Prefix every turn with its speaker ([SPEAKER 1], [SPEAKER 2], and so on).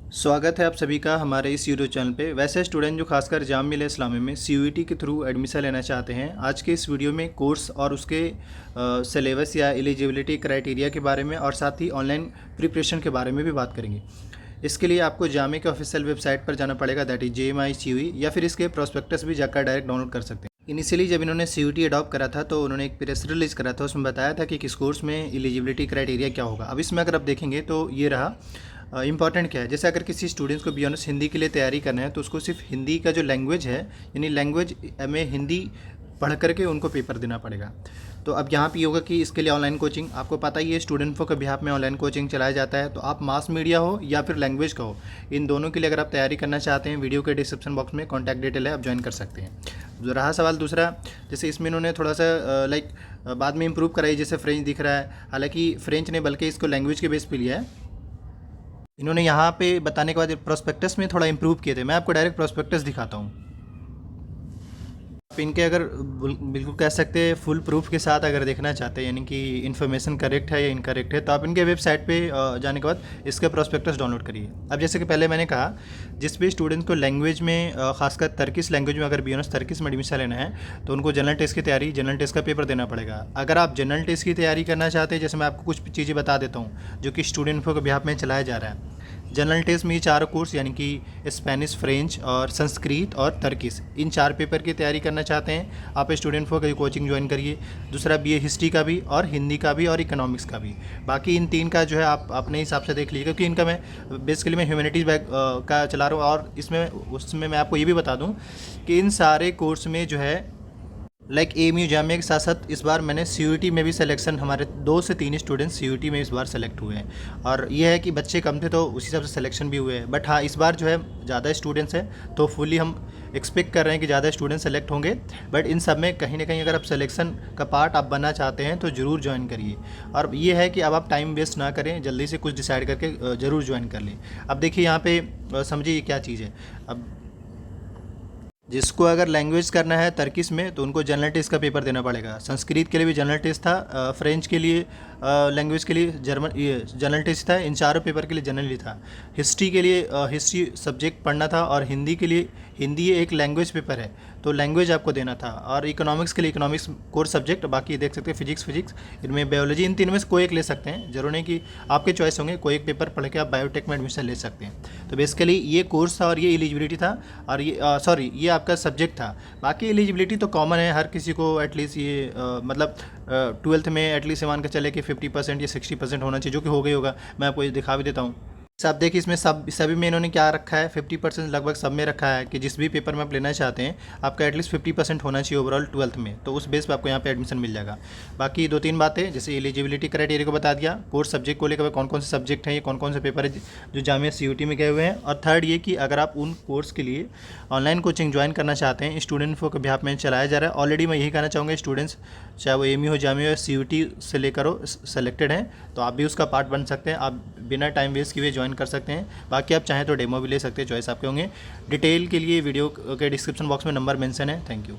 [SPEAKER 1] स्वागत है आप सभी का हमारे इस यूट्यूब चैनल पे। वैसे स्टूडेंट जो खासकर जाम मिलिया इस्लामिया में सीयूईटी के थ्रू एडमिशन लेना चाहते हैं, आज के इस वीडियो में कोर्स और उसके सिलेबस या एलिजिबिलिटी क्राइटेरिया के बारे में और साथ ही ऑनलाइन प्रिपरेशन के बारे में भी बात करेंगे। इसके लिए आपको जामे के ऑफिशियल वेबसाइट पर जाना पड़ेगा, दैट इज JMI या फिर इसके प्रोस्पेक्टस भी जाकर डायरेक्ट डाउनलोड कर सकते हैं। इनिशियली जब इन्होंने सीयूटी अडॉप्ट करा था तो उन्होंने एक प्रेस रिलीज करा था, उसमें बताया था कि किस कोर्स में एलिजिबिलिटी क्राइटेरिया क्या होगा। अब इसमें अगर आप देखेंगे तो ये रहा इंपॉर्टेंट क्या है। जैसे अगर किसी स्टूडेंट्स को बी ऑनर्स हिंदी के लिए तैयारी करना है तो उसको सिर्फ हिंदी का जो लैंग्वेज है, यानी लैंग्वेज में हिंदी पढ़ करके उनको पेपर देना पड़ेगा। तो अब यहाँ पे होगा कि इसके लिए ऑनलाइन कोचिंग, आपको पता ही है स्टूडेंट के बिहाफ में ऑनलाइन कोचिंग चलाया जाता है। तो आप मास मीडिया हो या फिर लैंग्वेज का हो, इन दोनों के लिए अगर आप तैयारी करना चाहते हैं, वीडियो के डिस्क्रिप्शन बॉक्स में कॉन्टैक्ट डिटेल है, आप ज्वाइन कर सकते हैं। जो रहा सवाल दूसरा, जैसे इसमें इन्होंने थोड़ा सा बाद में इंप्रूव कराई, जैसे फ्रेंच दिख रहा है, हालांकि फ्रेंच ने बल्कि इसको लैंग्वेज के बेस पे लिया है। इन्होंने यहाँ पे बताने के बाद प्रोस्पेक्टस में थोड़ा इंप्रूव किए थे। मैं आपको डायरेक्ट प्रोस्पेक्टस दिखाता हूँ। आप इनके अगर बिल्कुल कह सकते हैं फुल प्रूफ के साथ अगर देखना चाहते हैं, यानी कि इन्फॉर्मेशन करेक्ट है या इनकरेक्ट है, तो आप इनके वेबसाइट पे जाने के बाद इसका प्रोस्पेक्टस डाउनलोड करिए। अब जैसे कि पहले मैंने कहा, जिस भी स्टूडेंट्स को लैंग्वेज में खासकर तर्किश लैंग्वेज में अगर बी.ऑनर्स तर्किश में एडमिशन लेना है तो उनको जनरल टेस्ट की तैयारी, जनरल टेस्ट का पेपर देना पड़ेगा। अगर आप जनरल टेस्ट की तैयारी करना चाहते हैं, जैसे मैं आपको कुछ चीज़ें बता देता हूँ जो कि स्टूडेंट के बिहाफ में चलाया जा रहा है। जनरल टेस्ट में ये 4 कोर्स, यानी कि स्पेनिश, फ्रेंच और संस्कृत और तर्किश, इन 4 पेपर की तैयारी करना चाहते हैं आप स्टूडेंट को कोचिंग ज्वाइन करिए। दूसरा BA हिस्ट्री का भी और हिंदी का भी और इकोनॉमिक्स का भी। बाकी इन 3 का जो है आप अपने हिसाब से देख लीजिए, क्योंकि इनका मैं बेसिकली मैं ह्यूमैनिटीज़ का चला रहा हूँ। और उसमें मैं आपको ये भी बता दूँ कि इन सारे कोर्स में जो है AMU जामिया के साथ साथ इस बार मैंने CUET में भी सिलेक्शन, हमारे 2 से 3 स्टूडेंट्स CUET में इस बार सेलेक्ट हुए हैं। और ये है कि बच्चे कम थे तो उसी हिसाब से सिलेक्शन भी हुए हैं। बट हाँ, इस बार जो है ज़्यादा स्टूडेंट्स हैं तो फुली हम एक्सपेक्ट कर रहे हैं कि ज़्यादा स्टूडेंट्स सेलेक्ट होंगे। बट इन सब में कहीं ना कहीं अगर आप सिलेक्शन का पार्ट आप बनना चाहते हैं तो ज़रूर ज्वाइन करिए। और ये है कि अब आप टाइम वेस्ट ना करें, जल्दी से कुछ डिसाइड करके ज़रूर ज्वाइन कर लें। अब देखिए यहाँ पे समझिए क्या चीज़ है। अब जिसको अगर लैंग्वेज करना है तर्किश में तो उनको जनरल टेस्ट का पेपर देना पड़ेगा। संस्कृत के लिए भी जनरल टेस्ट था, फ्रेंच के लिए लैंग्वेज के लिए जनरल टेस्ट था, इन चारों पेपर के लिए जनरल था। हिस्ट्री के लिए हिस्ट्री सब्जेक्ट पढ़ना था, और हिंदी के लिए हिंदी एक लैंग्वेज पेपर है तो लैंग्वेज आपको देना था। और इकोनॉमिक्स के लिए इकोनॉमिक्स कोर सब्जेक्ट, बाकी देख सकते हैं फिजिक्स, इनमें बायोलॉजी, इन तीन में से कोई एक ले सकते हैं। जरूर नहीं कि आपके चॉइस होंगे, कोई एक पेपर पढ़ के आप बायोटेक में एडमिशन ले सकते हैं। तो बेसिकली ये कोर्स था और ये एलिजिबिलिटी था, और ये ये आपका सब्जेक्ट था। बाकी एलिजिबिलिटी तो कॉमन है हर किसी को, एटलीस्ट ये मतलब 12th में एटलीस्ट मान के चले कि 50% या 60% होना चाहिए, जो कि हो गई होगा। मैं आपको ये दिखा भी देता हूँ। सब देखिए इसमें सभी में इन्होंने क्या रखा है, 50% लगभग सब में रखा है कि जिस भी पेपर में आप लेना चाहते हैं आपका एटलीस्ट 50% होना चाहिए ओवरऑल 12th में, तो उस बेस पे आपको यहाँ पे एडमिशन मिल जाएगा। बाकी 2-3 बातें, जैसे एलिजिबिलिटी क्राइटेरिया को बता दिया, कोर्स सब्जेक्ट को लेकर कौन कौन से सब्जेक्ट हैं, ये कौन कौन से पेपर है जो जामिया CUET में गए हुए हैं। और थर्ड ये कि अगर आप उन कोर्स के लिए ऑनलाइन कोचिंग ज्वाइन करना चाहते हैं, स्टूडेंट के बिहाफ में चलाया जा रहा है। ऑलरेडी मैं यही कहना चाहूँगा, स्टूडेंट्स चाहे वो AMU हो, जामिया हो, CUET से लेकर हो सेलेक्टेड हैं तो आप भी उसका पार्ट बन सकते हैं। आप बिना टाइम वेस्ट किए ज्वाइन कर सकते हैं। बाकी आप चाहें तो डेमो भी ले सकते हैं, चॉइस आपके होंगे। डिटेल के लिए वीडियो के डिस्क्रिप्शन बॉक्स में नंबर मेंशन है। Thank you.